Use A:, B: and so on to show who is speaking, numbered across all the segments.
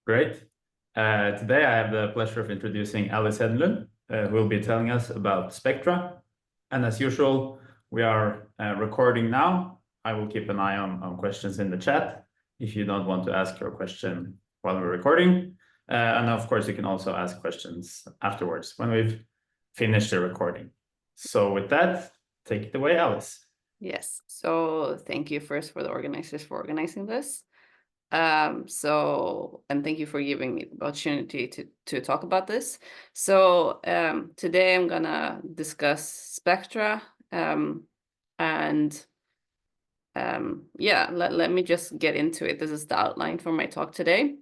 A: Great. Today I have the pleasure of introducing Alice Hedenlund, who will be telling us about spectra. And as usual, we are recording now. I will keep an eye on questions in the chat if you don't want to ask your question while we're recording. And of course, you can also ask questions afterwards when we've finished the recording. So with that, take it away, Alice.
B: Yes, so thank you first for the organizers for organizing this. And thank you for giving me the opportunity to talk about this. So today I'm gonna discuss spectra, yeah, let me just get into it. This is the outline for my talk today.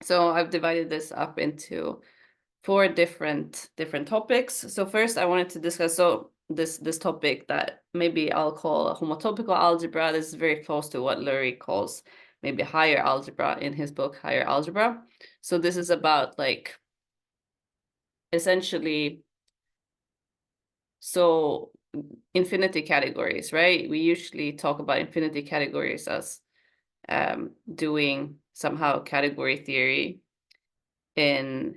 B: So I've divided this up into four different topics. So first I wanted to discuss this topic that maybe I'll call homotopical algebra. This is very close to what Lurie calls maybe higher algebra in his book, Higher Algebra. So this is about like essentially, so infinity categories, right? We usually talk about infinity categories as doing somehow category theory in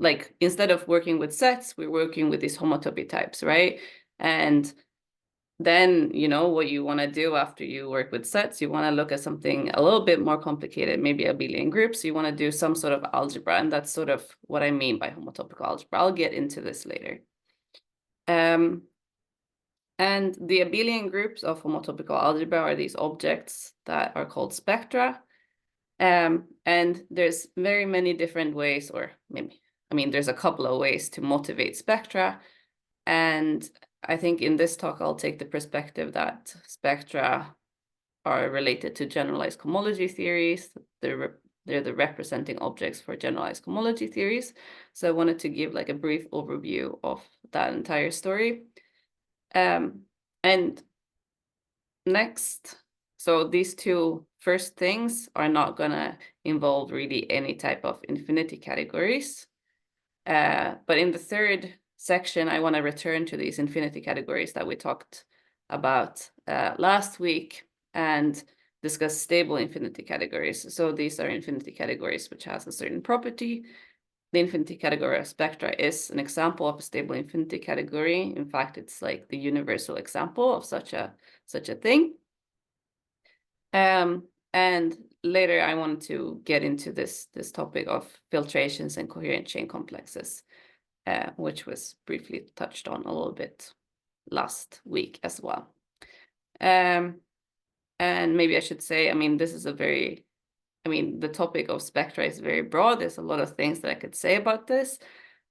B: like instead of working with sets, we're working with these homotopy types, right? And then, you know, what you want to do after you work with sets, you want to look at something a little bit more complicated, maybe abelian groups. You want to do some sort of algebra, and that's sort of what I mean by homotopical algebra. I'll get into this later. And the abelian groups of homotopical algebra are these objects that are called spectra. And there's very many different ways, or maybe, I mean, there's a couple of ways to motivate spectra. And I think in this talk, I'll take the perspective that spectra are related to generalized cohomology theories. They're the representing objects for generalized cohomology theories. So I wanted to give like a brief overview of that entire story. And next, so these two first things are not gonna involve really any type of infinity categories. But in the third section, I want to return to these infinity categories that we talked about last week and discuss stable infinity categories. So these are infinity categories which has a certain property. The infinity category of spectra is an example of a stable infinity category. In fact, it's like the universal example of such a thing. And later I wanted to get into this topic of filtrations and coherent chain complexes, which was briefly touched on a little bit last week as well. And maybe I should say, I mean, this is the topic of spectra is very broad. There's a lot of things that I could say about this,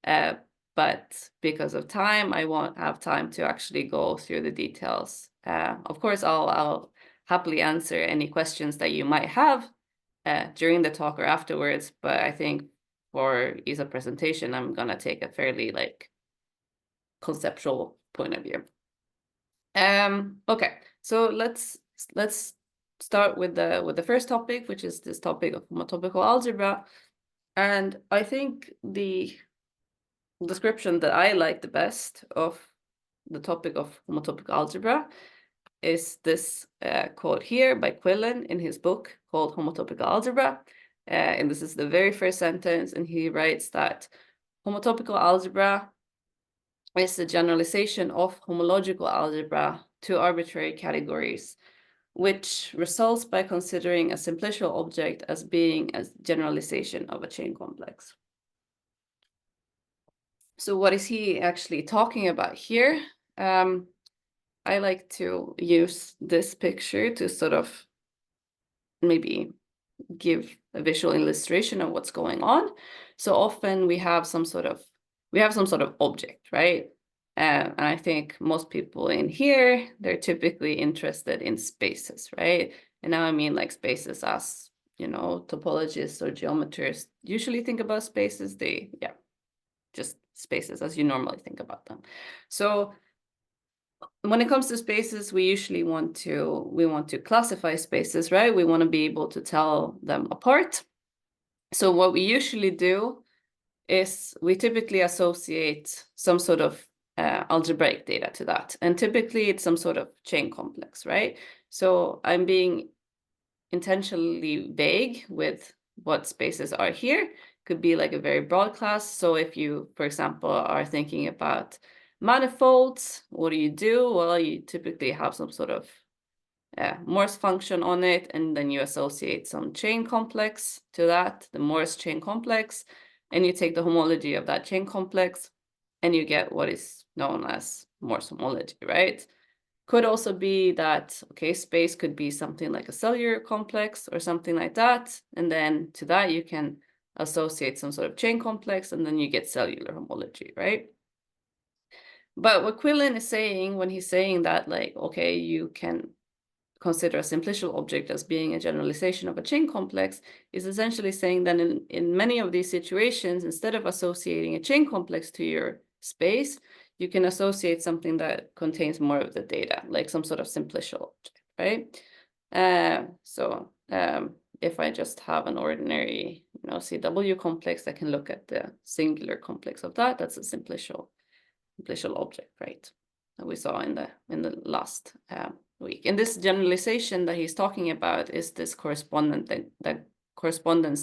B: but because of time, I won't have time to actually go through the details. Of course, I'll happily answer any questions that you might have during the talk or afterwards, but I think for ease of presentation, I'm gonna take a fairly like conceptual point of view. Okay, so let's start with the first topic, which is this topic of homotopical algebra. And I think the description that I like the best of the topic of homotopical algebra is this quote here by Quillen in his book called Homotopical Algebra. And this is the very first sentence, and he writes that homotopical algebra is the generalization of homological algebra to arbitrary categories, which results by considering a simplicial object as being a generalization of a chain complex. So what is he actually talking about here? I like to use this picture to sort of maybe give a visual illustration of what's going on. So often we have some sort of object, right? And I think most people in here, they're typically interested in spaces, right? And now I mean like spaces as, you know, topologists or geometers usually think about spaces. Just spaces as you normally think about them. So when it comes to spaces, we usually want to classify spaces, right? We want to be able to tell them apart. So what we usually do is we typically associate some sort of algebraic data to that. And typically it's some sort of chain complex, right? So I'm being intentionally vague with what spaces are here. Could be like a very broad class. So if you, for example, are thinking about manifolds, what do? Well, you typically have some sort of Morse function on it, and then you associate some chain complex to that, the Morse chain complex, and you take the homology of that chain complex, and you get what is known as Morse homology, right? Could also be that, okay, space could be something like a cellular complex or something like that, and then to that you can associate some sort of chain complex, and then you get cellular homology, right? But what Quillen is saying when he's saying that, like, okay, you can consider a simplicial object as being a generalization of a chain complex, is essentially saying that in many of these situations, instead of associating a chain complex to your space, you can associate something that contains more of the data, like some sort of simplicial object, right? If I just have an ordinary, CW complex, I can look at the singular complex of that. That's a simplicial object, right? That we saw in the last week. And this generalization that he's talking about is this correspondence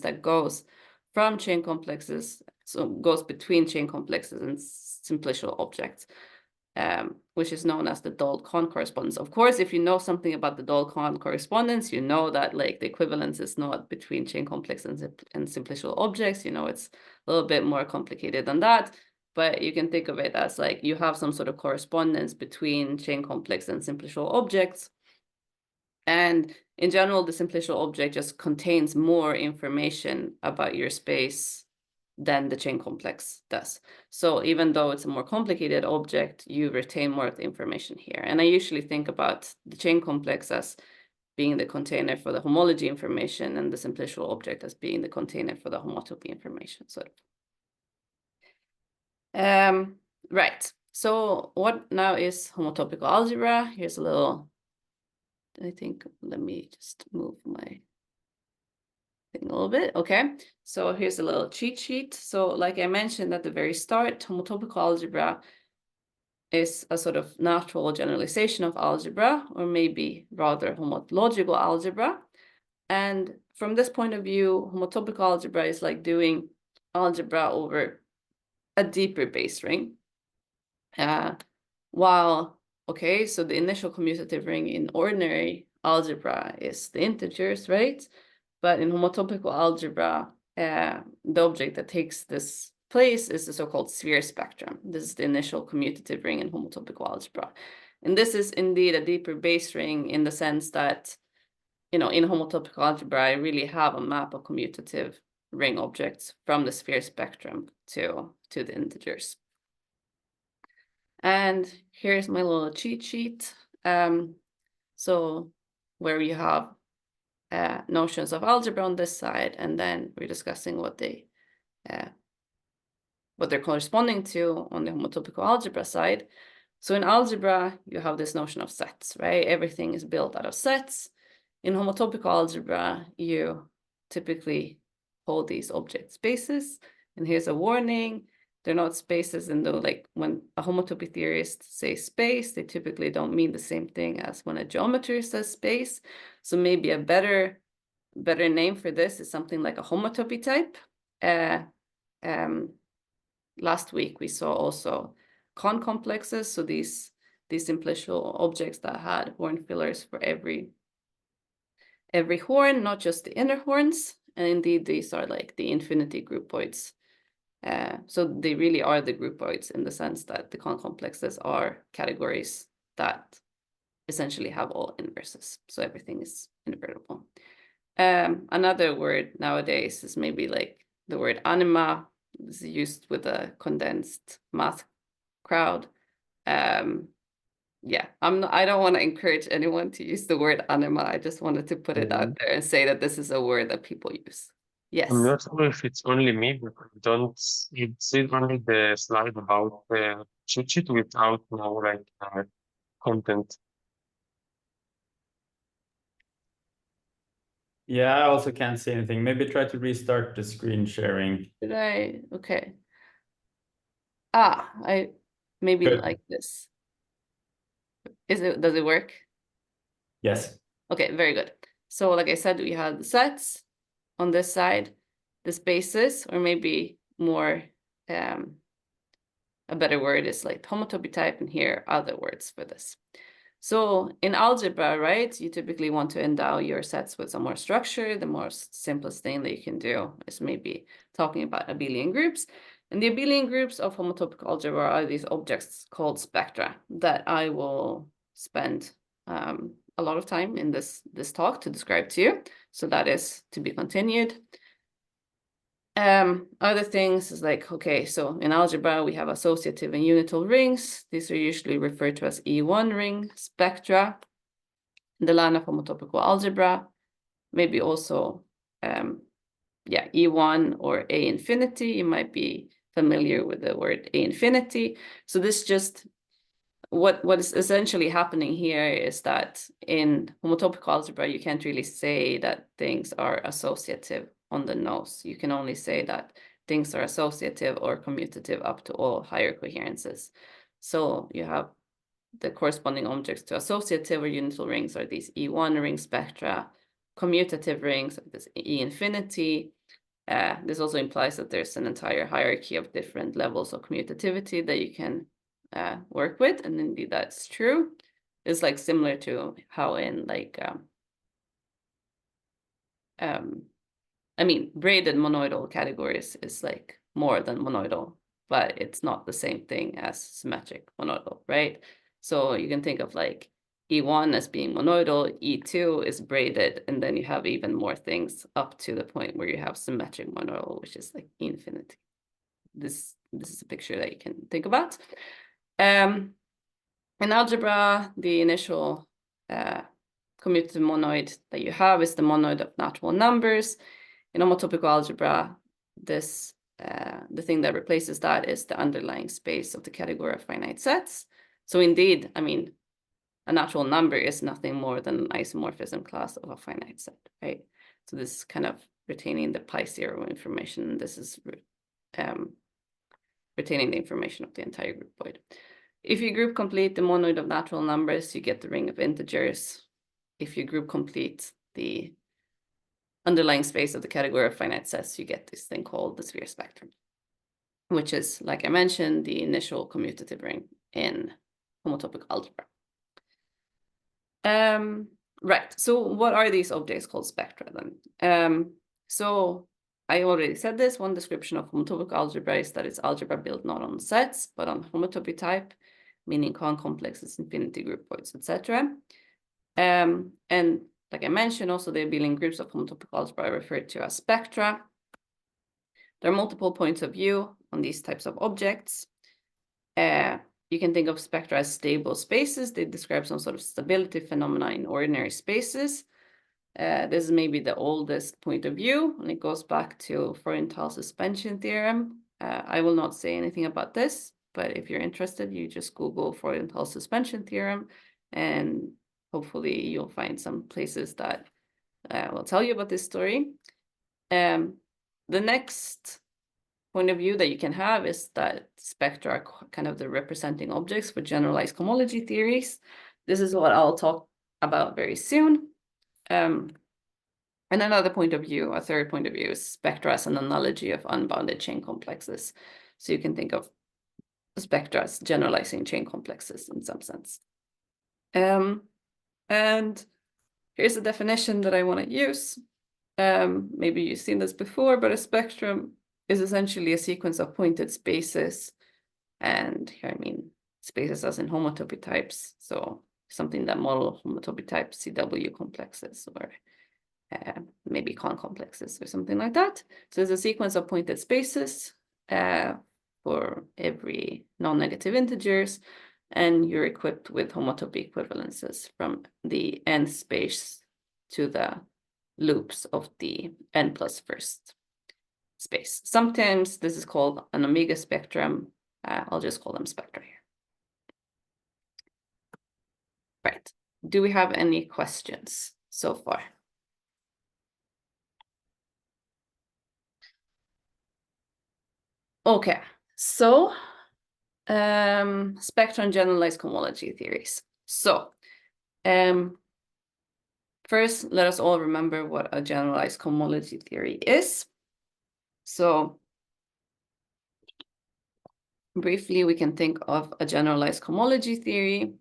B: that goes from chain complexes, so goes between chain complexes and simplicial objects, which is known as the Dole-Kohn correspondence. Of course, if you know something about the Dole-Kohn correspondence, you know that like the equivalence is not between chain complexes and simplicial objects. It's a little bit more complicated than that. But you can think of it as like you have some sort of correspondence between chain complex and simplicial objects. And in general, the simplicial object just contains more information about your space than the chain complex does. So even though it's a more complicated object, you retain more of the information here. And I usually think about the chain complex as being the container for the homology information and the simplicial object as being the container for the homotopy information. So right. So what now is homotopical algebra? Here's a little, I think, let me just move my thing a little bit. Okay. So here's a little cheat sheet. So like I mentioned at the very start, homotopical algebra is a sort of natural generalization of algebra, or maybe rather homological algebra. And from this point of view, homotopical algebra is like doing algebra over a deeper base ring. Okay, so the initial commutative ring in ordinary algebra is the integers, right? But in homotopical algebra, the object that takes this place is the so-called sphere spectrum. This is the initial commutative ring in homotopical algebra. And this is indeed a deeper base ring in the sense that, in homotopical algebra, I really have a map of commutative ring objects from the sphere spectrum to the integers. And here's my little cheat sheet. So where you have notions of algebra on this side, and then we're discussing what they're corresponding to on the homotopical algebra side. So in algebra, you have this notion of sets, right? Everything is built out of sets. In homotopical algebra, you typically hold these object spaces. And here's a warning. They're not spaces, and though like when a homotopy theorist says space, they typically don't mean the same thing as when a geometry says space. So maybe a better name for this is something like a homotopy type. Last week we saw also Kohn complexes, so these simplicial objects that had horn fillers for every horn, not just the inner horns. And indeed, these are like the infinity groupoids. So they really are the groupoids in the sense that the Kohn complexes are categories that essentially have all inverses. So everything is invertible. Another word nowadays is maybe like the word anima. This is used with a condensed math crowd. Yeah, I don't want to encourage anyone to use the word anima. I just wanted to put it out there and say that this is a word that people use. Yes.
C: I'm not sure if it's only me, but it's only the slide about the cheat sheet without content.
A: Yeah, I also can't see anything. Maybe try to restart the screen sharing.
B: Okay. I maybe
A: Good.
B: like this. Does it work?
A: Yes.
B: Okay, very good. So like I said, we had the sets, on this side, the spaces, or maybe more, a better word is like homotopy type, and here are other words for this. So in algebra, right, you typically want to endow your sets with some more structure. The most simplest thing that you can do is maybe talking about abelian groups. And the abelian groups of homotopic algebra are these objects called spectra that I will spend a lot of time in this talk to describe to you. So that is to be continued. Other things is like, okay, so in algebra, we have associative and unital rings. These are usually referred to as E1 ring spectra. In the line of homotopical algebra, maybe also, E1 or A infinity. You might be familiar with the word A infinity. So this just, what is essentially happening here is that in homotopic algebra, you can't really say that things are associative on the nose. You can only say that things are associative or commutative up to all higher coherences. So you have the corresponding objects to associative or unital rings are these E1 ring spectra, commutative rings, this E infinity. This also implies that there's an entire hierarchy of different levels of commutativity that you can work with, and indeed that's true. It's like similar to how in like I mean, braided monoidal categories is like more than monoidal, but it's not the same thing as symmetric monoidal, right? So you can think of like E1 as being monoidal, E2 is braided, and then you have even more things up to the point where you have symmetric monoidal, which is like E infinity. This is a picture that you can think about. In algebra, the initial commutative monoid that you have is the monoid of natural numbers. In homotopic algebra, this the thing that replaces that is the underlying space of the category of finite sets. So indeed, I mean, a natural number is nothing more than an isomorphism class of a finite set, right? So this is kind of retaining the pi zero information. This is retaining the information of the entire groupoid. If you group complete the monoid of natural numbers, you get the ring of integers. If you group complete the underlying space of the category of finite sets, you get this thing called the sphere spectrum, which is, like I mentioned, the initial commutative ring in homotopic algebra. Right, so what are these objects called spectra then? So I already said this, one description of homotopic algebra is that it's algebra built not on sets, but on homotopy type, meaning Kohn complexes, infinity groupoids, etc. And like I mentioned, also the abelian groups of homotopic algebra are referred to as spectra. There are multiple points of view on these types of objects. You can think of spectra as stable spaces. They describe some sort of stability phenomena in ordinary spaces. This is maybe the oldest point of view, and it goes back to Freudenthal suspension theorem. I will not say anything about this, but if you're interested, you just Google Freudenthal suspension theorem, and hopefully you'll find some places that will tell you about this story. The next point of view that you can have is that spectra are kind of the representing objects for generalized cohomology theories. This is what I'll talk about very soon. And another point of view, a third point of view, is spectra as an analogy of unbounded chain complexes. So you can think of spectra as generalizing chain complexes in some sense. And here's a definition that I want to use. Maybe you've seen this before, but a spectrum is essentially a sequence of pointed spaces. And here I mean spaces as in homotopy types. So something that model homotopy type CW complexes, or maybe Kohn complexes or something like that. So it's a sequence of pointed spaces for every non-negative integers, and you're equipped with homotopy equivalences from the n space to the loops of the n plus first space. Sometimes this is called an omega spectrum. I'll just call them spectra here. Right. Do we have any questions so far? Okay, so spectra and generalized cohomology theories. So first, let us all remember what a generalized cohomology theory is. So briefly, we can think of a generalized cohomology theory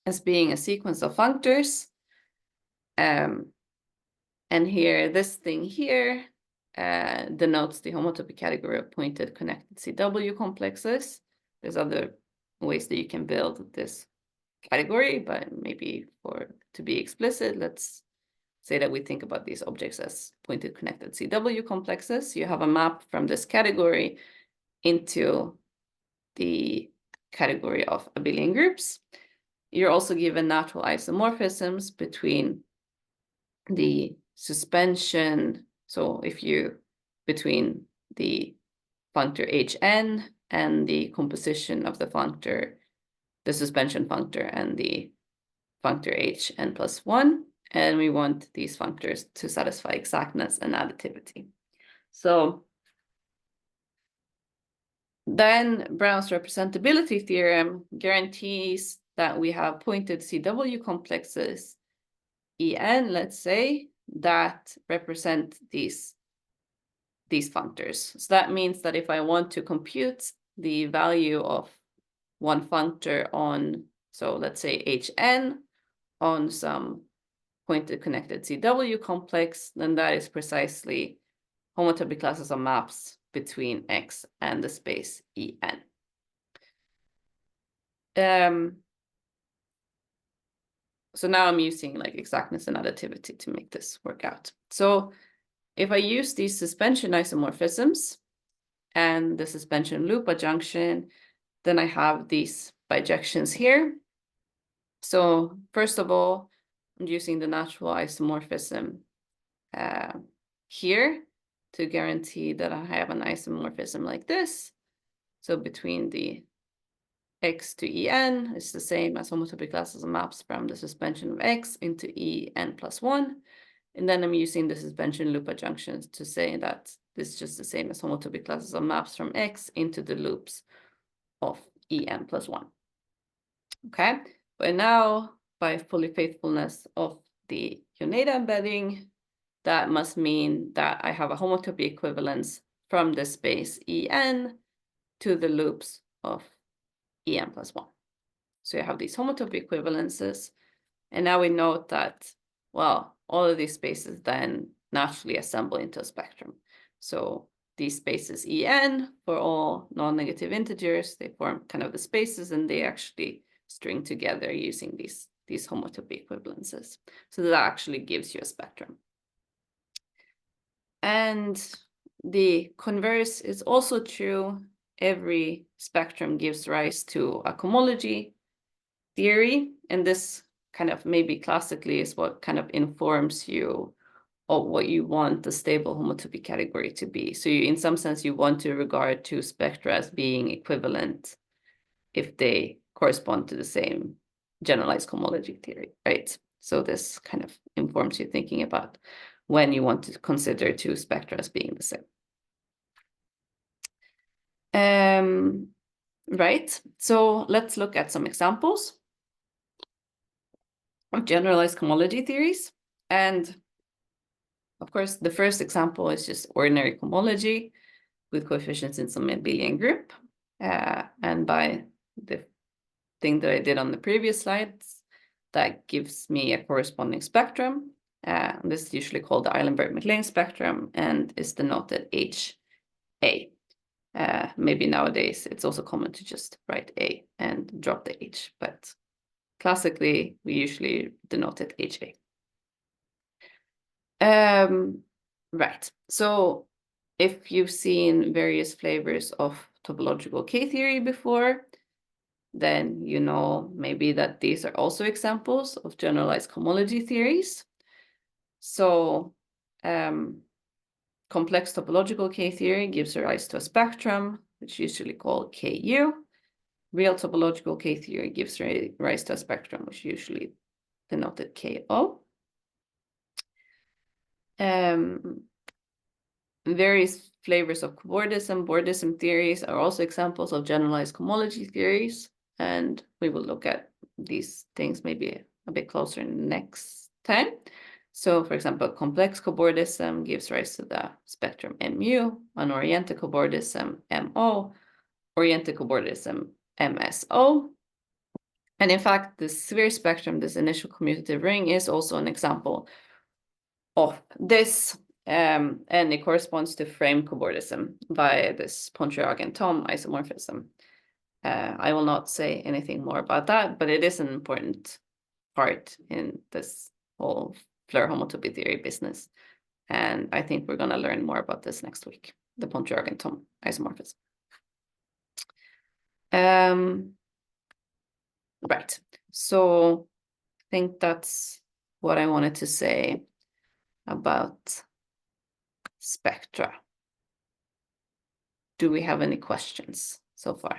B: as being a sequence of functors. And here, this thing here denotes the homotopy category of pointed connected CW complexes. There's other ways that you can build this category, but maybe to be explicit, let's say that we think about these objects as pointed connected CW complexes. You have a map from this category into the category of abelian groups. You're also given natural isomorphisms between the suspension, so between the functor Hn and the composition of the functor, the suspension functor and the functor Hn plus 1, and we want these functors to satisfy exactness and additivity. So then Brown's representability theorem guarantees that we have pointed CW complexes En, let's say, that represent these functors. So that means that if I want to compute the value of one functor on, so let's say Hn, on some pointed connected CW complex, then that is precisely homotopy classes of maps between X and the space En. So now I'm using like exactness and additivity to make this work out. So if I use these suspension isomorphisms and the suspension loop adjunction, then I have these bijections here. So first of all, I'm using the natural isomorphism here to guarantee that I have an isomorphism like this. So between the X to En is the same as homotopy classes of maps from the suspension of X into En plus 1. And then I'm using the suspension loop adjunctions to say that this is just the same as homotopy classes of maps from X into the loops of En plus 1. Okay, but now by fully faithfulness of the Yoneda embedding, that must mean that I have a homotopy equivalence from the space En to the loops of En plus 1. So you have these homotopy equivalences. And now we note that, well, all of these spaces then naturally assemble into a spectrum. So these spaces En for all non-negative integers, they form kind of the spaces and they actually string together using these homotopy equivalences. So that actually gives you a spectrum. And the converse is also true. Every spectrum gives rise to a cohomology theory, and this kind of maybe classically is what kind of informs you of what you want the stable homotopy category to be. So in some sense, you want to regard two spectra as being equivalent if they correspond to the same generalized cohomology theory, right? So this kind of informs you thinking about when you want to consider two spectra as being the same. Right, so let's look at some examples of generalized cohomology theories. And of course, the first example is just ordinary cohomology with coefficients in some abelian group. And by the thing that I did on the previous slides, that gives me a corresponding spectrum. This is usually called the Eilenberg-MacLane spectrum and is denoted HA. Maybe nowadays it's also common to just write A and drop the H, but classically we usually denote it HA. Right, so if you've seen various flavors of topological K-theory before, then you know maybe that these are also examples of generalized cohomology theories. So complex topological K-theory gives rise to a spectrum, which is usually called KU. Real topological K-theory gives rise to a spectrum, which is usually denoted KO. Various flavors of Bordism theories are also examples of generalized cohomology theories, and we will look at these things maybe a bit closer next time. So for example, complex cobordism gives rise to the spectrum MU, unoriented cobordism MO, oriented cobordism MSO. And in fact, the sphere spectrum, this initial commutative ring, is also an example of this, and it corresponds to frame cobordism by this Pontryagin-Thom isomorphism. I will not say anything more about that, but it is an important part in this whole Floer homotopy theory business. And I think we're going to learn more about this next week, the Pontryagin-Thom isomorphism. Right, so I think that's what I wanted to say about spectra. Do we have any questions so far?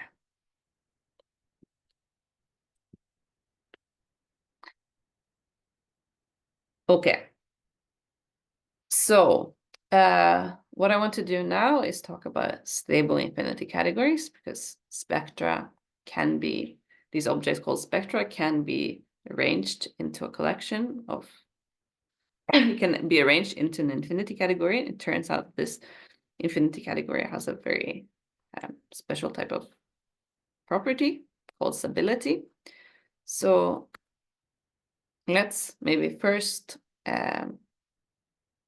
B: Okay. So what I want to do now is talk about stable infinity categories, because spectra can be, these objects called spectra can be arranged into a collection of, it can be arranged into an infinity category. It turns out this infinity category has a very special type of property called stability. So let's maybe first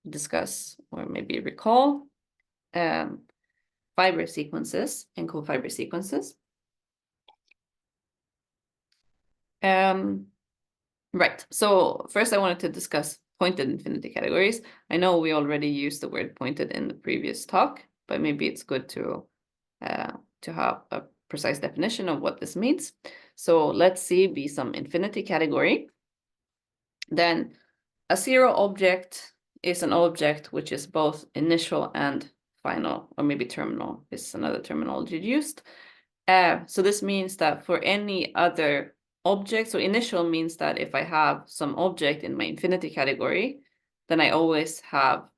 B: discuss or maybe recall fiber sequences and co-fiber sequences. Right, so first I wanted to discuss pointed infinity categories. I know we already used the word pointed in the previous talk, but maybe it's good to have a precise definition of what this means. So let's see, be some infinity category. Then a zero object is an object which is both initial and final, or maybe terminal is another terminology used. So this means that for any other object, so initial means that if I have some object in my infinity category, then I always have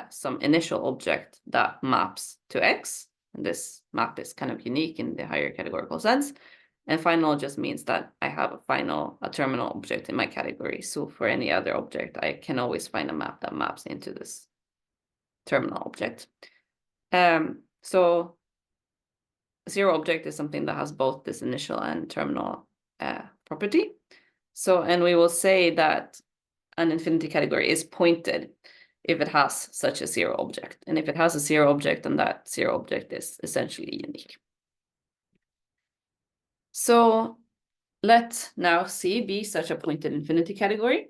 B: some initial object that maps to X. And this map is kind of unique in the higher categorical sense. And final just means that I have a terminal object in my category. So for any other object, I can always find a map that maps into this terminal object. So zero object is something that has both this initial and terminal property. So, and we will say that an infinity category is pointed if it has such a zero object. And if it has a zero object, then that zero object is essentially unique. So let now C be such a pointed infinity category.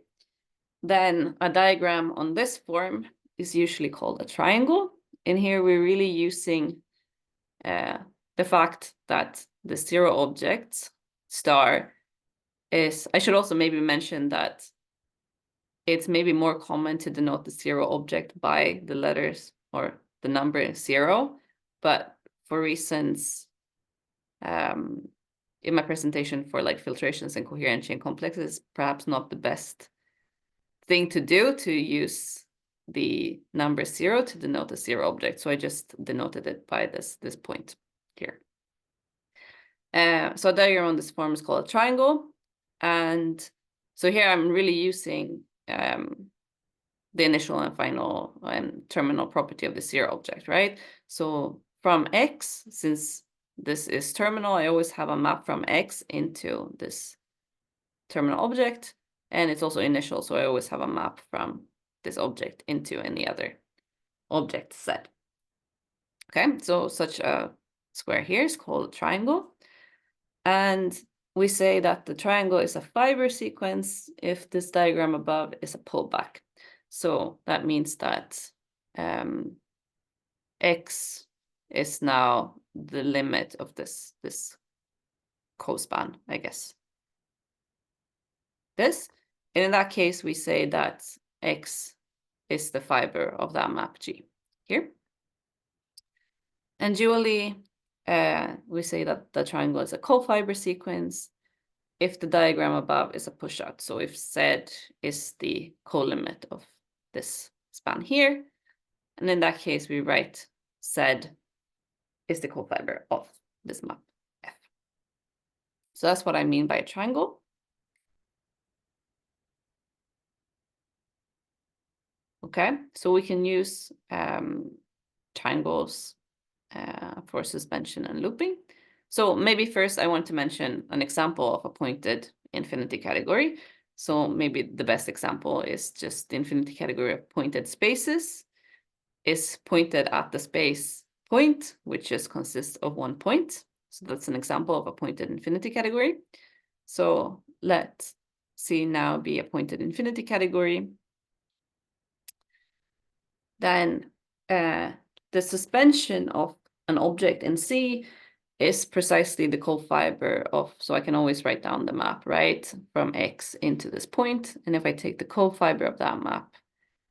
B: Then a diagram on this form is usually called a triangle. And here we're really using the fact that the zero object star is, I should also maybe mention that it's maybe more common to denote the zero object by the letters or the number 0, but for reasons in my presentation for like filtrations and coherent chain complexes, perhaps not the best thing to do to use the number 0 to denote a zero object. So I just denoted it by this point here. So a diagram on this form is called a triangle. And so here I'm really using the initial and final and terminal property of the zero object, right? So from X, since this is terminal, I always have a map from X into this terminal object. And it's also initial, so I always have a map from this object into any other object set. Okay, so such a square here is called a triangle. And we say that the triangle is a fiber sequence if this diagram above is a pullback. So that means that X is now the limit of this cospan, I guess. This, and in that case, we say that X is the fiber of that map G here. And dually, we say that the triangle is a co-fiber sequence if the diagram above is a push-out. So if Z is the co-limit of this span here, and in that case, we write Z is the co-fiber of this map F. So that's what I mean by a triangle. Okay, so we can use triangles for suspension and looping. So maybe first I want to mention an example of a pointed infinity category. So maybe the best example is just the infinity category of pointed spaces is pointed at the space point, which just consists of one point. So that's an example of a pointed infinity category. So let C now be a pointed infinity category. Then the suspension of an object in C is precisely the cold fiber of, so I can always write down the map, right? From X into this point. And if I take the cold fiber of that map,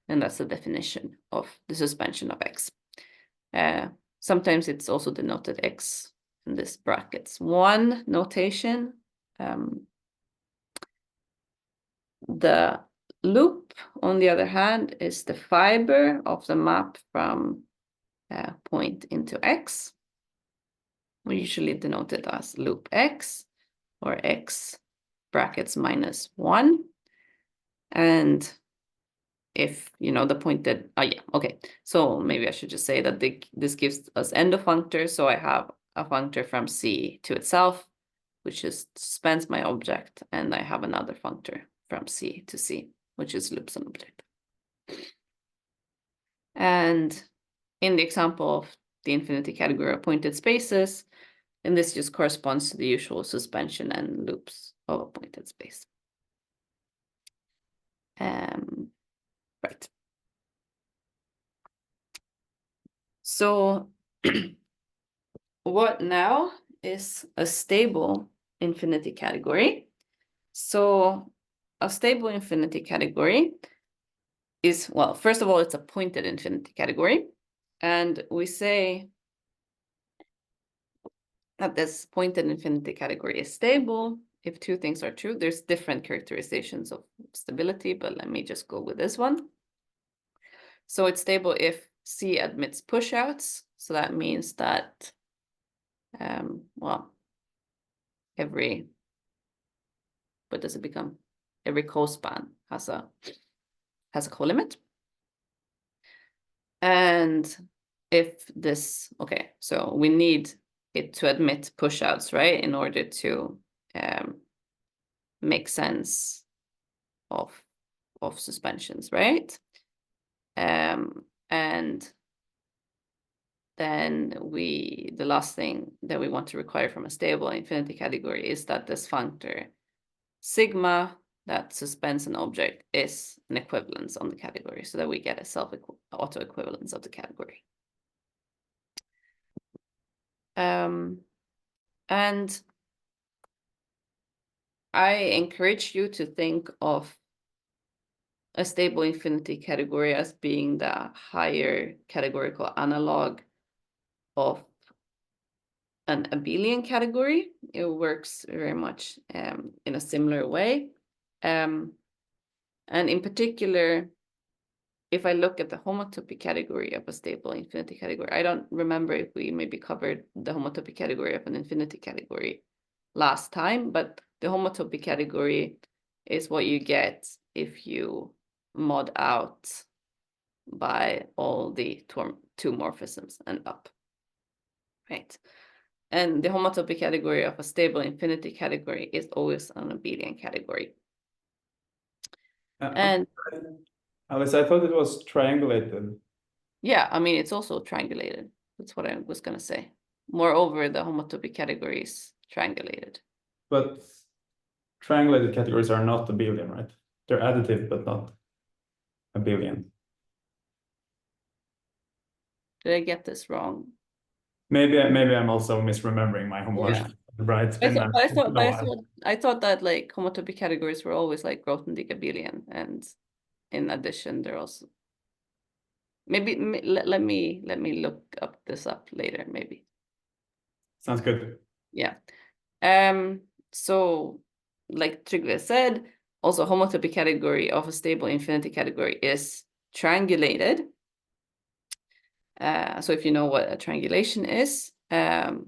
B: then that's the definition of the suspension of X. Sometimes it's also denoted X in this brackets 1 notation. The loop, on the other hand, is the fiber of the map from point into X. We usually denote it as loop X or X brackets minus 1. And if, you know, the pointed, yeah, okay. So maybe I should just say that this gives us end of functor. So I have a functor from C to itself, which just suspends my object. And I have another functor from C to C, which is loops an object. And in the example of the infinity category of pointed spaces, and this just corresponds to the usual suspension and loops of a pointed space. Right. So what now is a stable infinity category? So a stable infinity category is, well, first of all, it's a pointed infinity category. And we say that this pointed infinity category is stable if two things are true. There's different characterizations of stability, but let me just go with this one. So it's stable if C admits pushouts. So that means that, well, what does it become? Every cospan has a colimit. And if this, okay, so we need it to admit pushouts, right? In order to make sense of suspensions, right? And then the last thing that we want to require from a stable infinity category is that this functor sigma that suspends an object is an equivalence on the category, so that we get a auto equivalence of the category. And I encourage you to think of a stable infinity category as being the higher categorical analog of an abelian category. It works very much in a similar way. And in particular, if I look at the homotopy category of a stable infinity category, I don't remember if we maybe covered the homotopy category of an infinity category last time, but the homotopy category is what you get if you mod out by all the two morphisms and up, right? And the homotopy category of a stable infinity category is always an abelian category. And
A: Alice, I thought it was triangulated.
B: yeah, I mean, it's also triangulated. That's what I was going to say. Moreover, the homotopy category is triangulated.
A: But triangulated categories are not abelian, right? They're additive, but not abelian.
B: Did I get this wrong?
A: Maybe I'm also misremembering my homework.
B: Yeah.
A: Right.
B: I thought that like homotopy categories were always like Grothendieck abelian, and in addition, they're also maybe let me look this up later. Maybe.
A: Sounds good.
B: Yeah. So like Trygve said, also homotopy category of a stable infinity category is triangulated. So if you know what a triangulation is, the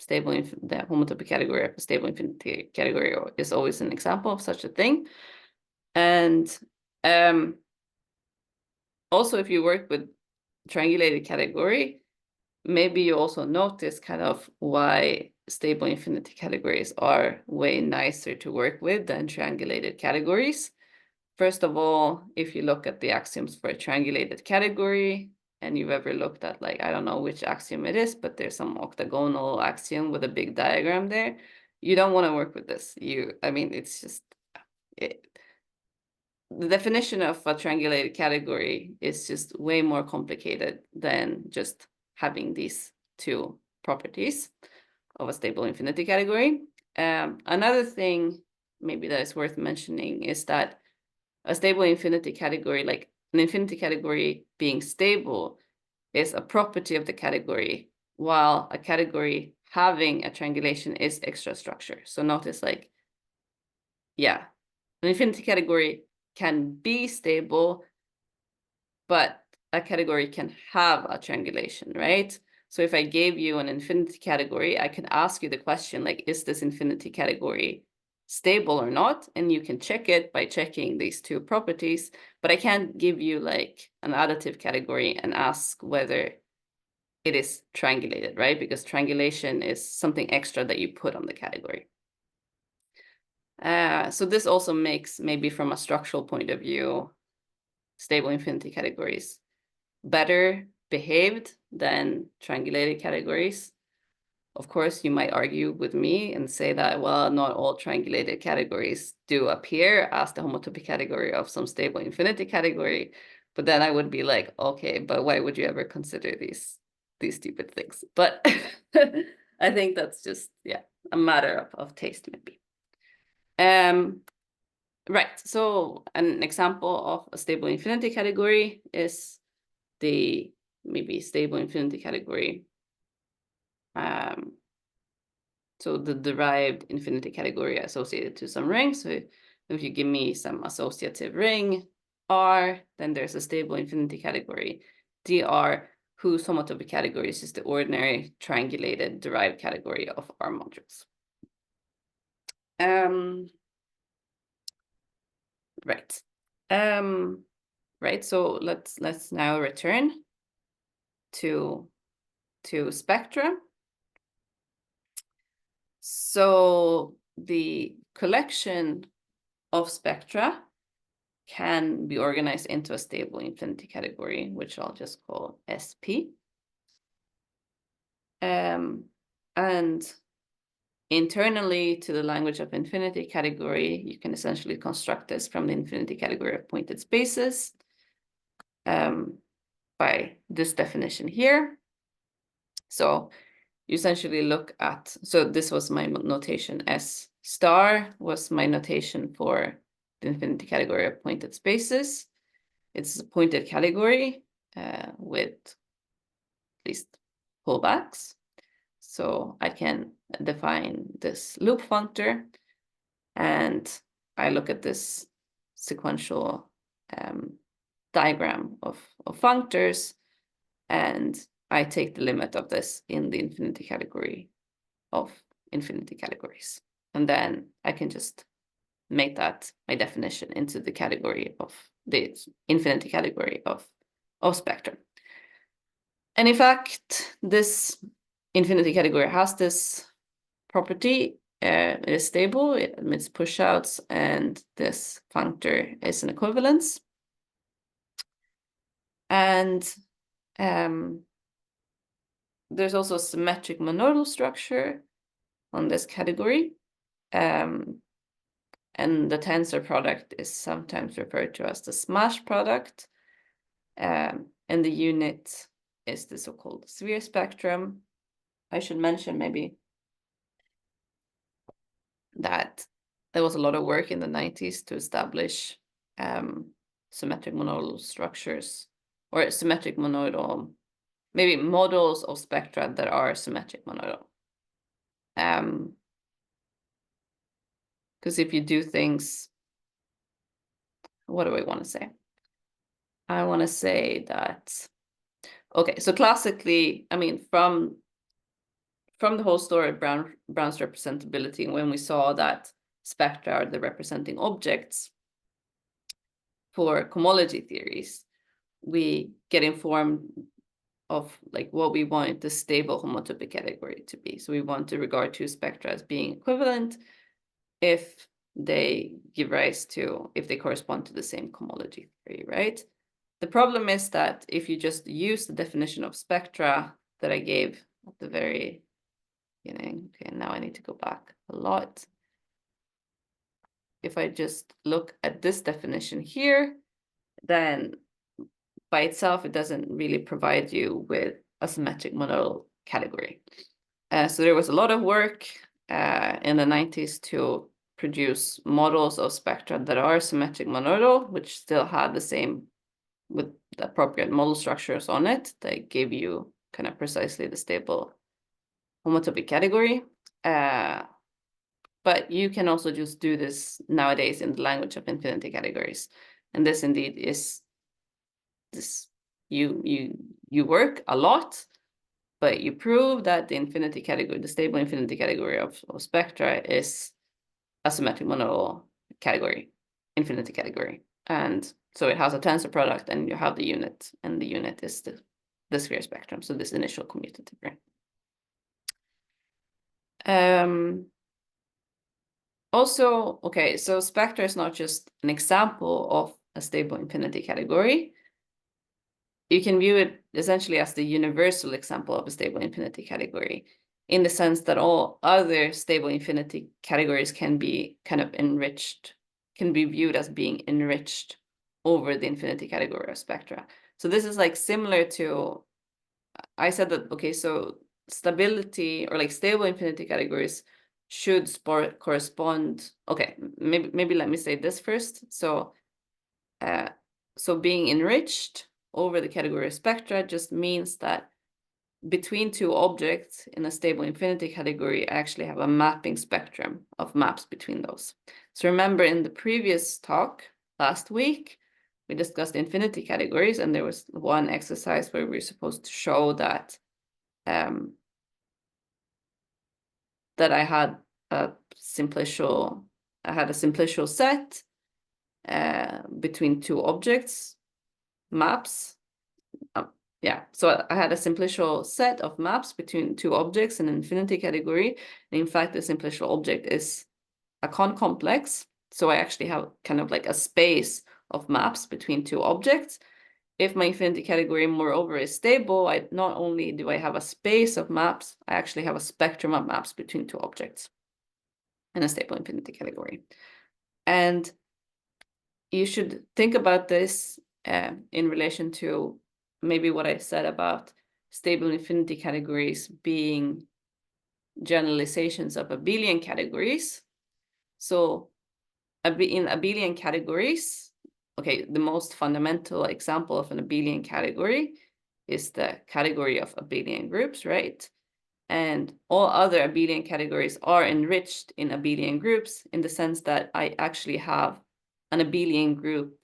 B: homotopy category of a stable infinity category is always an example of such a thing. And also, if you work with triangulated category, maybe you also notice kind of why stable infinity categories are way nicer to work with than triangulated categories. First of all, if you look at the axioms for a triangulated category, and you've ever looked at, like, I don't know which axiom it is, but there's some octagonal axiom with a big diagram there, you don't want to work with this. I mean, it's just, the definition of a triangulated category is just way more complicated than just having these two properties of a stable infinity category. Another thing maybe that is worth mentioning is that a stable infinity category, like an infinity category being stable, is a property of the category, while a category having a triangulation is extra structure. So notice, like, yeah, an infinity category can be stable, but a category can have a triangulation, right? So if I gave you an infinity category, I can ask you the question, like, is this infinity category stable or not? And you can check it by checking these two properties, but I can't give you like an additive category and ask whether it is triangulated, right? Because triangulation is something extra that you put on the category. So this also makes, maybe from a structural point of view, stable infinity categories better behaved than triangulated categories. Of course, you might argue with me and say that, well, not all triangulated categories do appear as the homotopy category of some stable infinity category. But then I would be like, okay, but why would you ever consider these stupid things? But I think that's just, yeah, a matter of taste, maybe. Right, so an example of a stable infinity category is the maybe stable infinity category. So the derived infinity category associated to some ring. So if you give me some associative ring R, then there's a stable infinity category dr, whose homotopy category is just the ordinary triangulated derived category of R modules. Right. Right. So let's now return to spectra. So the collection of spectra can be organized into a stable infinity category, which I'll just call SP. And internally to the language of infinity category, you can essentially construct this from the infinity category of pointed spaces by this definition here. So you essentially look at, so this was my notation, S star was my notation for the infinity category of pointed spaces. It's a pointed category with at least pullbacks. So I can define this loop functor, and I look at this sequential diagram of functors, and I take the limit of this in the infinity category of infinity categories. And then I can just make that my definition into the category of the infinity category of spectrum. And in fact, this infinity category has this property. It is stable, it emits pushouts, and this functor is an equivalence. And there's also a symmetric monodal structure on this category. And the tensor product is sometimes referred to as the smash product. And the unit is the so-called sphere spectrum. I should mention maybe that there was a lot of work in the 90s to establish symmetric monodal structures, or symmetric monodal, maybe models of spectra that are symmetric monodal. Because if you do things, what do I want to say? I want to say that, okay, so classically, I mean, from the whole story of Brown's representability, when we saw that spectra are the representing objects for cohomology theories, we get informed of like what we want the stable homotopy category to be. So we want to regard two spectra as being equivalent if they give rise to, if they correspond to the same cohomology theory, right? The problem is that if you just use the definition of spectra that I gave at the very beginning, okay, now I need to go back a lot. If I just look at this definition here, then by itself, it doesn't really provide you with a symmetric monodal category. So there was a lot of work in the 90s to produce models of spectra that are symmetric monodal, which still had the same, with the appropriate model structures on it, that gave you kind of precisely the stable homotopy category. But you can also just do this nowadays in the language of infinity categories. And this indeed is this, you work a lot, but you prove that the infinity category, the stable infinity category of spectra is a symmetric monodal category, infinity category. And so it has a tensor product and you have the unit, and the unit is the sphere spectrum. So this initial commutative ring. Also, okay, so spectra is not just an example of a stable infinity category. You can view it essentially as the universal example of a stable infinity category, in the sense that all other stable infinity categories can be kind of enriched, can be viewed as being enriched over the infinity category of spectra. So this is like similar to, I said that, okay, so stability or like stable infinity categories should correspond. Okay, maybe let me say this first. So being enriched over the category of spectra just means that between two objects in a stable infinity category, I actually have a mapping spectrum of maps between those. So remember, in the previous talk last week, we discussed infinity categories, and there was one exercise where we were supposed to show that that I had a simplicial set between two objects, maps. Yeah, so I had a simplicial set of maps between two objects in an infinity category. And in fact, the simplicial object is a concomplex. So I actually have kind of like a space of maps between two objects. If my infinity category, moreover, is stable, not only do I have a space of maps, I actually have a spectrum of maps between two objects in a stable infinity category. And you should think about this in relation to maybe what I said about stable infinity categories being generalizations of abelian categories. So in abelian categories, okay, the most fundamental example of an abelian category is the category of abelian groups, right? And all other abelian categories are enriched in abelian groups, in the sense that I actually have an abelian group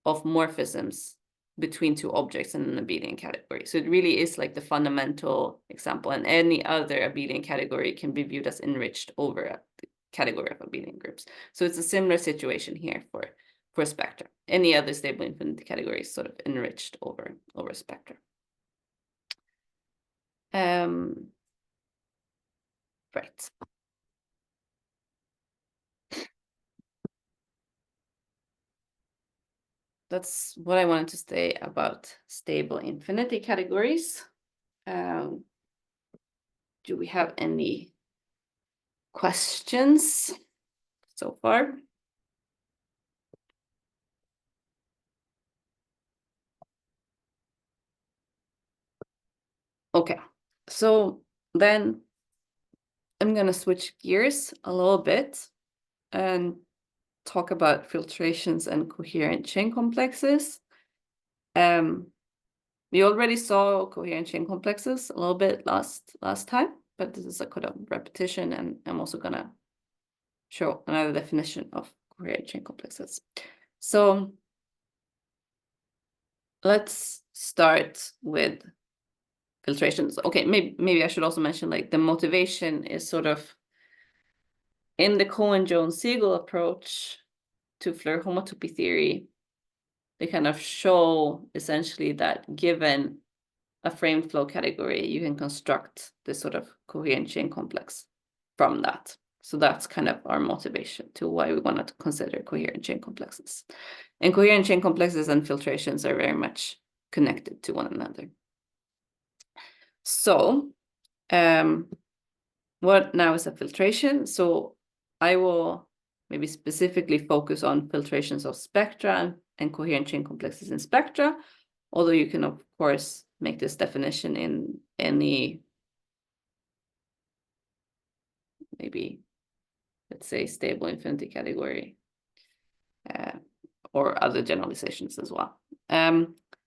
B: of morphisms between two objects in an abelian category. So it really is like the fundamental example, and any other abelian category can be viewed as enriched over a category of abelian groups. So it's a similar situation here for spectra. Any other stable infinity category is sort of enriched over spectra. Right. That's what I wanted to say about stable infinity categories. Do we have any questions so far? Okay, so then I'm going to switch gears a little bit and talk about filtrations and coherent chain complexes. We already saw coherent chain complexes a little bit last time, but this is a kind of repetition, and I'm also going to show another definition of coherent chain complexes. So let's start with filtrations. Okay, maybe I should also mention, like, the motivation is sort of in the Cohen-Jones-Siegel approach to Floer homotopy theory. they kind of show essentially that given a framed flow category, you can construct this sort of coherent chain complex from that. So that's kind of our motivation to why we want to consider coherent chain complexes. And coherent chain complexes and filtrations are very much connected to one another. So what now is a filtration? So I will maybe specifically focus on filtrations of spectra and coherent chain complexes in spectra, although you can, of course, make this definition in any, maybe, let's say, stable infinity category, or other generalizations as well.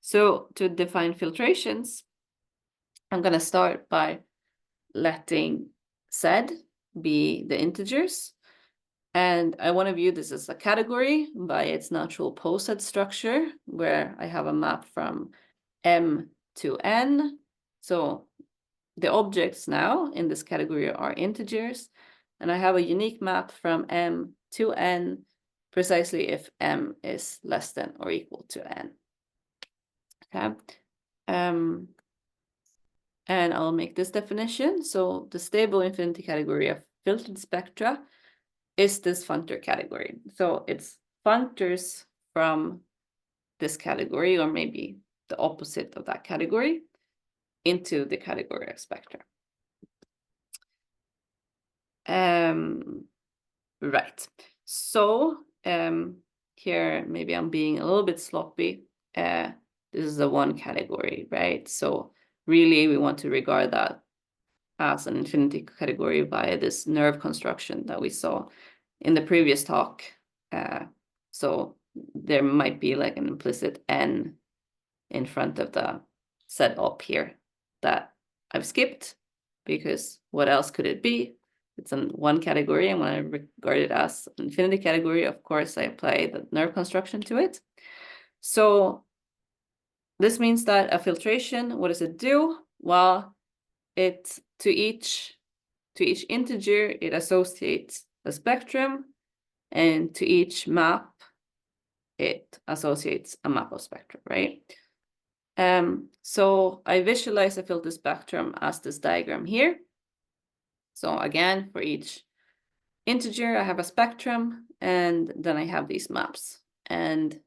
B: So to define filtrations, I'm going to start by letting Z be the integers. And I want to view this as a category by its natural poset structure, where I have a map from M to N. So the objects now in this category are integers, and I have a unique map from M to N precisely if M is less than or equal to N. Okay. And I'll make this definition. So the stable infinity category of filtered spectra is this functor category. So it's functors from this category, or maybe the opposite of that category, into the category of spectra. Right. So here, maybe I'm being a little bit sloppy. This is the one category, right? So really, we want to regard that as an infinity category via this nerve construction that we saw in the previous talk. So there might be like an implicit N in front of the set up here that I've skipped, because what else could it be? It's in one category, and when I regard it as an infinity category, of course, I apply the nerve construction to it. So this means that a filtration, what does it do? Well, it to each integer, it associates a spectrum, and to each map, it associates a map of spectrum, right? So I visualize a filter spectrum as this diagram here. So again, for each integer, I have a spectrum, and then I have these maps, and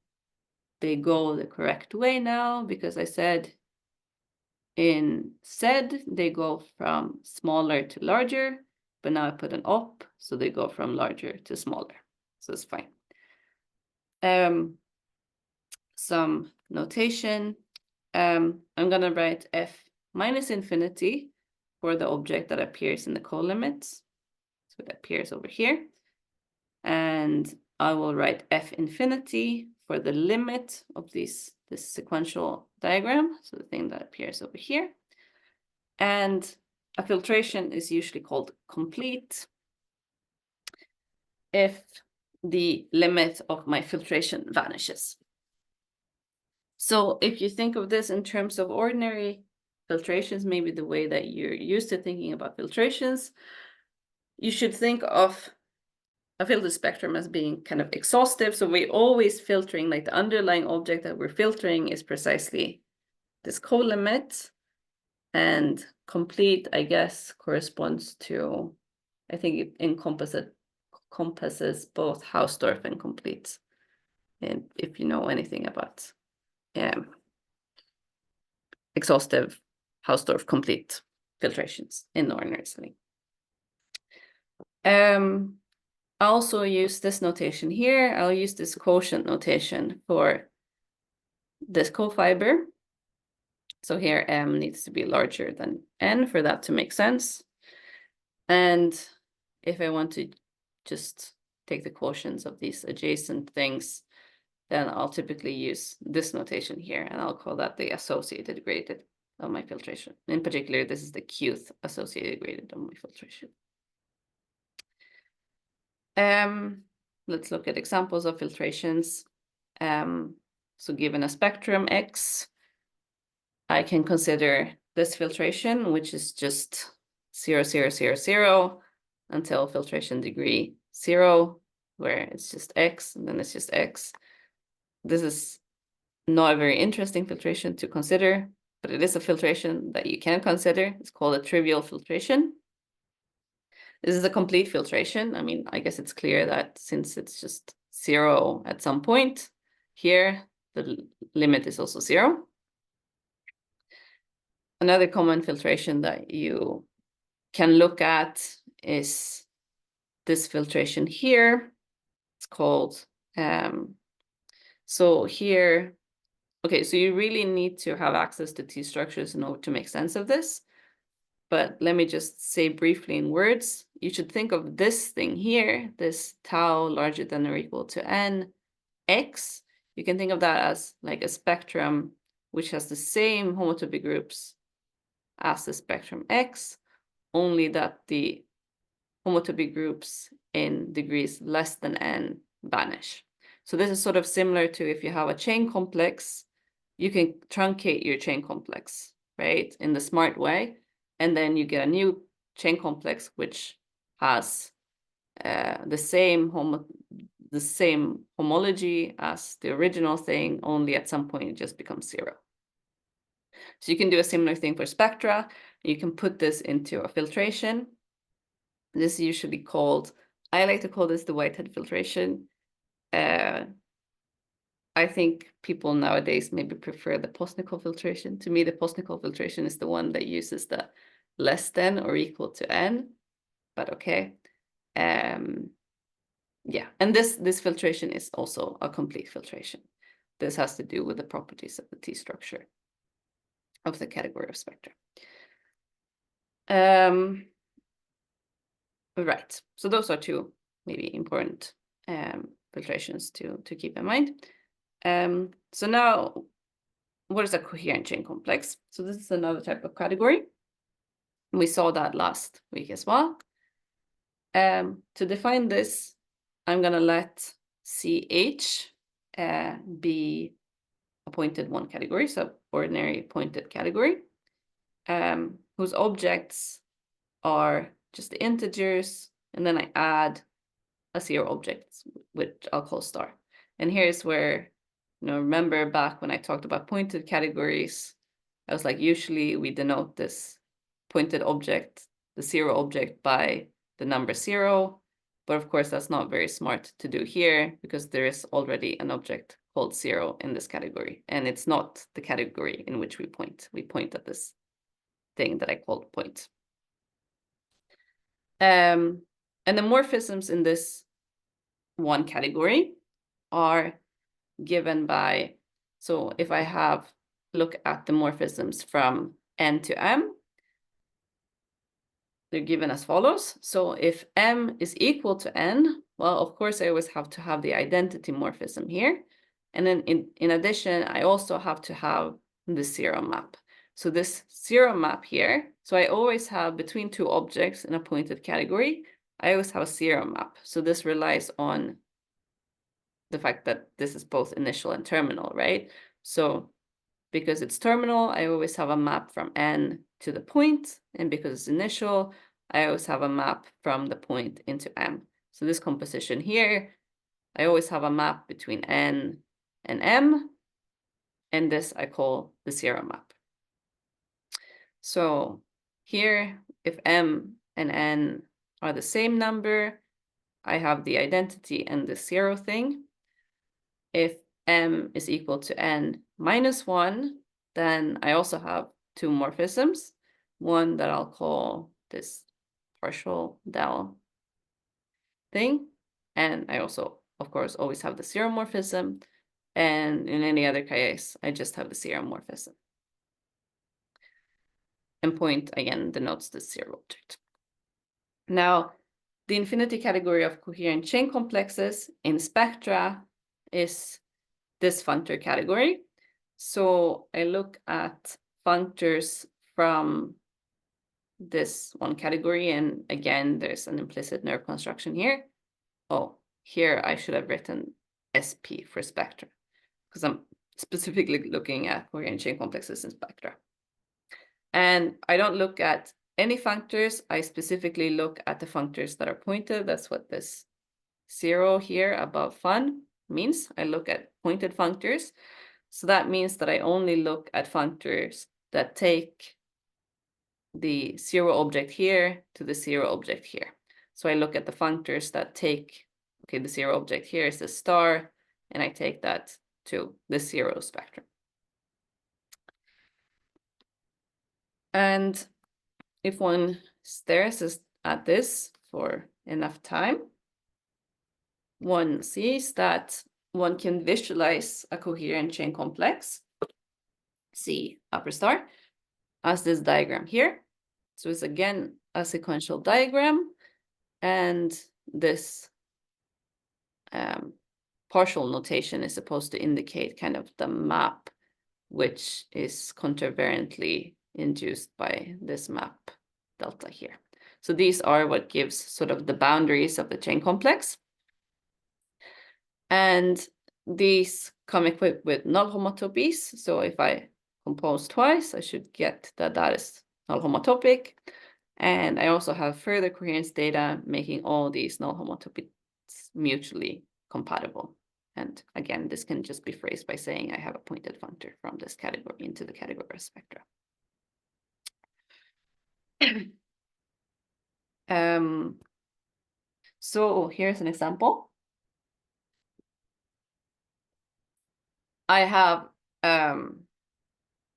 B: they go the correct way now, because I said in Z, they go from smaller to larger, but now I put an op, so they go from larger to smaller. So it's fine. Some notation. I'm going to write f minus infinity for the object that appears in the colimits. So it appears over here. And I will write f infinity for the limit of this sequential diagram, so the thing that appears over here. And a filtration is usually called complete if the limit of my filtration vanishes. So if you think of this in terms of ordinary filtrations, maybe the way that you're used to thinking about filtrations, you should think of a filter spectrum as being kind of exhaustive. So we're always filtering, like the underlying object that we're filtering is precisely this colimit, and complete, I guess, corresponds to, I think it encompasses both Hausdorff and complete. And if you know anything about exhaustive Hausdorff complete filtrations in ordinary setting. I also use this notation here. I'll use this quotient notation for this cofiber. So here M needs to be larger than N for that to make sense. And if I want to just take the quotients of these adjacent things, then I'll typically use this notation here, and I'll call that the associated gradient of my filtration. In particular, this is the qth associated gradient of my filtration. Let's look at examples of filtrations. So given a spectrum X, I can consider this filtration, which is just 0, 0, 0, 0 until filtration degree 0, where it's just X, and then it's just X. This is not a very interesting filtration to consider, but it is a filtration that you can consider. It's called a trivial filtration. This is a complete filtration. I mean, I guess it's clear that since it's just 0 at some point here, the limit is also 0. Another common filtration that you can look at is this filtration here. It's called, so here, okay, so you really need to have access to T structures in order to make sense of this. But let me just say briefly in words, you should think of this thing here, this tau larger than or equal to n x. You can think of that as like a spectrum which has the same homotopy groups as the spectrum x, only that the homotopy groups in degrees less than n vanish. So this is sort of similar to if you have a chain complex, you can truncate your chain complex, right, in the smart way, and then you get a new chain complex which has the same homology as the original thing, only at some point it just becomes 0. So you can do a similar thing for spectra. You can put this into a filtration. This is usually called, I like to call this the Whitehead filtration. I think people nowadays maybe prefer the Postnikov filtration. To me, the Postnikov filtration is the one that uses the less than or equal to n, but okay. Yeah, and this filtration is also a complete filtration. This has to do with the properties of the T structure of the category of spectra. Right, so those are two maybe important filtrations to keep in mind. So now, what is a coherent chain complex? So this is another type of category. We saw that last week as well. To define this, I'm gonna let CH be a pointed one category, so ordinary pointed category, whose objects are just the integers, and then I add a 0 object, which I'll call star. And here's where, remember back when I talked about pointed categories, I was like, usually we denote this pointed object, the 0 object, by the number 0. But of course, that's not very smart to do here because there is already an object called 0 in this category. And it's not the category in which we point. We point at this thing that I called point. And the morphisms in this one category are given by, so if I look at the morphisms from n to m, they're given as follows. So if m is equal to n, well, of course, I always have to have the identity morphism here. And then in addition, I also have to have the 0 map. So this 0 map here, so I always have between two objects in a pointed category, I always have a 0 map. So this relies on the fact that this is both initial and terminal, right? So because it's terminal, I always have a map from n to the point, and because it's initial, I always have a map from the point into m. So this composition here, I always have a map between n and m, and this I call the 0 map. So here, if m and n are the same number, I have the identity and the 0 thing. If m is equal to n minus 1, then I also have two morphisms, one that I'll call this partial del thing, and I also, of course, always have the 0 morphism, and in any other case, I just have the 0 morphism. And point, again, denotes the 0 object. Now, the infinity category of coherent chain complexes in spectra is this functor category. So I look at functors from this one category, and again, there's an implicit nerve construction here. Oh, here I should have written SP for spectra, because I'm specifically looking at coherent chain complexes in spectra. And I don't look at any functors, I specifically look at the functors that are pointed. That's what this 0 here above fun means. I look at pointed functors. So that means that I only look at functors that take the 0 object here to the 0 object here. So I look at the functors that take, okay, the 0 object here is the star, and I take that to the 0 spectrum. And if one stares at this for enough time, one sees that one can visualize a coherent chain complex, C upper star, as this diagram here. So it's again a sequential diagram, and this partial notation is supposed to indicate kind of the map, which is contravariantly induced by this map delta here. So these are what gives sort of the boundaries of the chain complex. And these come equipped with null homotopies. So if I compose twice, I should get that that is null homotopic. And I also have further coherence data making all these null homotopies mutually compatible. And again, this can just be phrased by saying I have a pointed functor from this category into the category of spectra. So here's an example. I have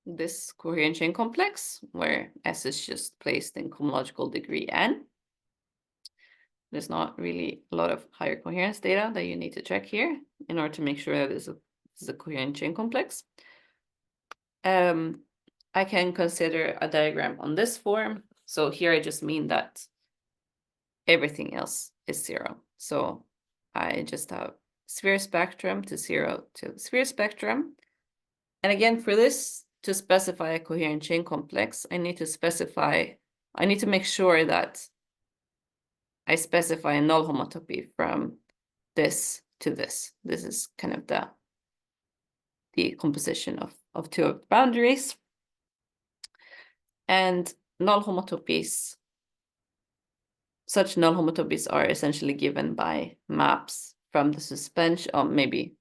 B: this coherent chain complex where S is just placed in cohomological degree n. There's not really a lot of higher coherence data that you need to check here in order to make sure that this is a coherent chain complex. I can consider a diagram on this form. So here I just mean that everything else is 0. So I just have sphere spectrum to 0 to sphere spectrum. And again, for this to specify a coherent chain complex, I need to make sure that I specify a null homotopy from this to this. This is kind of the composition of two of the boundaries. And null homotopies, such null homotopies are essentially given by maps from the suspension. Oh, maybe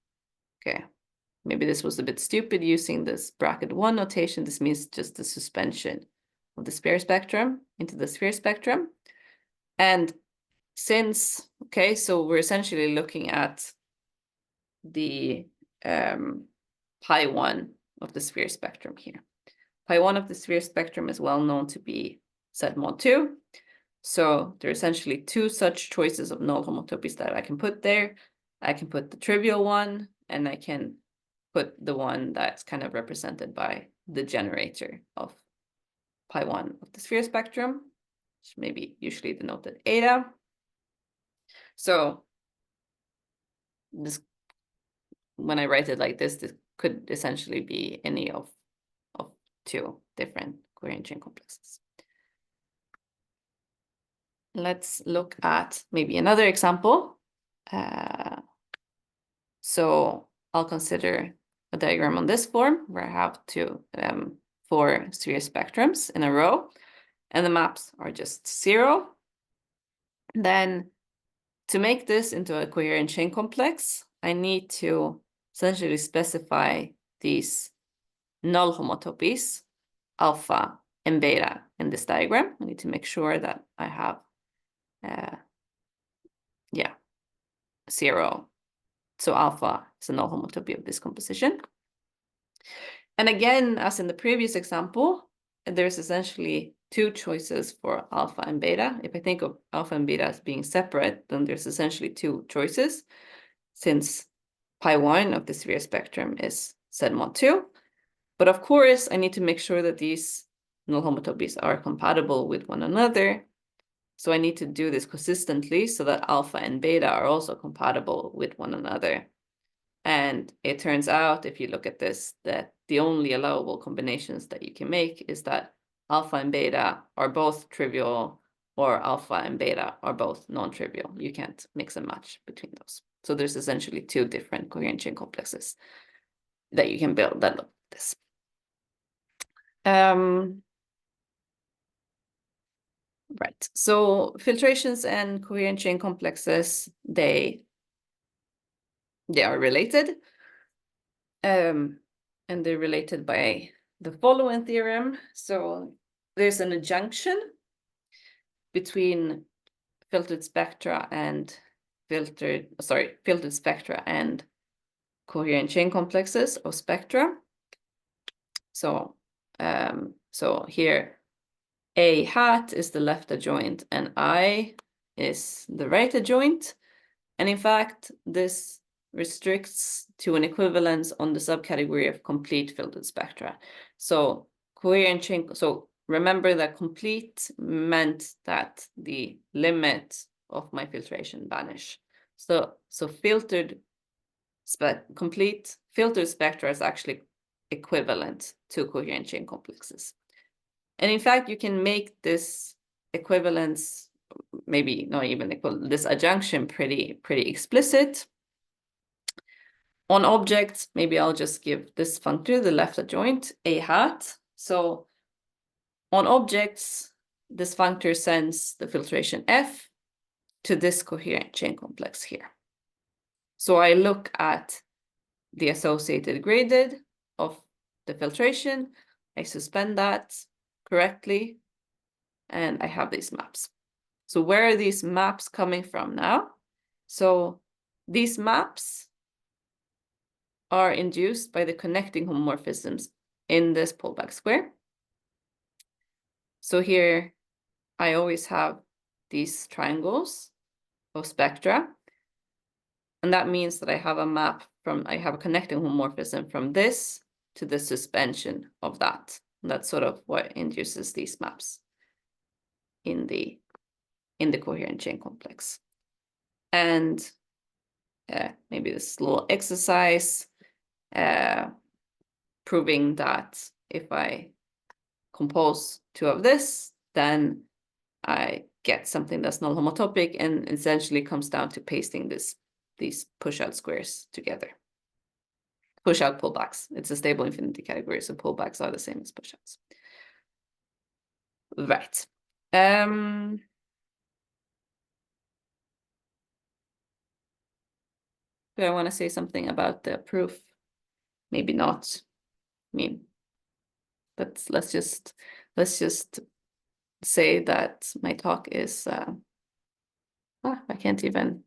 B: this was a bit stupid using this bracket 1 notation. This means just the suspension of the sphere spectrum into the sphere spectrum. And since, okay, so we're essentially looking at the pi 1 of the sphere spectrum here. Pi 1 of the sphere spectrum is well known to be Z mod 2. So there are essentially two such choices of null homotopies that I can put there. I can put the trivial one, and I can put the one that's kind of represented by the generator of pi 1 of the sphere spectrum, which may be usually denoted eta. So this, when I write it like this could essentially be any of two different coherent chain complexes. Let's look at maybe another example. So I'll consider a diagram on this form where I have four sphere spectrums in a row, and the maps are just 0. Then to make this into a coherent chain complex, I need to essentially specify these null homotopies, alpha and beta, in this diagram. I need to make sure that I have 0. So alpha is a null homotopy of this composition. And again, as in the previous example, there's essentially two choices for alpha and beta. If I think of alpha and beta as being separate, then there's essentially two choices, since pi 1 of the sphere spectrum is Z mod 2. But of course, I need to make sure that these null homotopies are compatible with one another. So I need to do this consistently so that alpha and beta are also compatible with one another. And it turns out, if you look at this, that the only allowable combinations that you can make is that alpha and beta are both trivial, or alpha and beta are both non-trivial. You can't mix and match between those. So there's essentially two different coherent chain complexes that you can build that look like this. Right, so filtrations and coherent chain complexes, they are related. and they're related by the following theorem. So there's an adjunction between filtered spectra and filtered spectra and coherent chain complexes of spectra. So so here A hat is the left adjoint and I is the right adjoint. And in fact, this restricts to an equivalence on the subcategory of complete filtered spectra. So coherent chain, so remember that complete meant that the limit of my filtration vanish. So complete filtered spectra is actually equivalent to coherent chain complexes. And in fact, you can make this equivalence, maybe not even equal, this adjunction pretty explicit. On objects, maybe I'll just give this functor the left adjoint, A hat. So on objects, this functor sends the filtration F to this coherent chain complex here. So I look at the associated graded of the filtration, I suspend that correctly, and I have these maps. So where are these maps coming from now? So these maps are induced by the connecting homomorphisms in this pullback square. So here I always have these triangles of spectra. And that means that I have a map from, I have a connecting homomorphism from this to the suspension of that. And that's sort of what induces these maps in the coherent chain complex. And maybe this little exercise proving that if I compose two of this, then I get something that's null homotopic, and essentially comes down to pasting these push-out squares together. Push-out pullbacks. It's a stable infinity category, so pullbacks are the same as push-outs. Right. Do I want to say something about the proof? Maybe not. I mean, but let's just say that my talk is I can't even.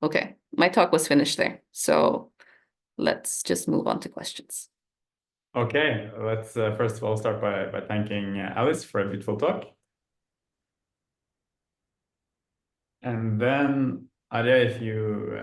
B: Okay, my talk was finished there. So let's just move on to questions.
A: Okay, let's first of all start by thanking Alice for a beautiful talk. And then, Arya, if you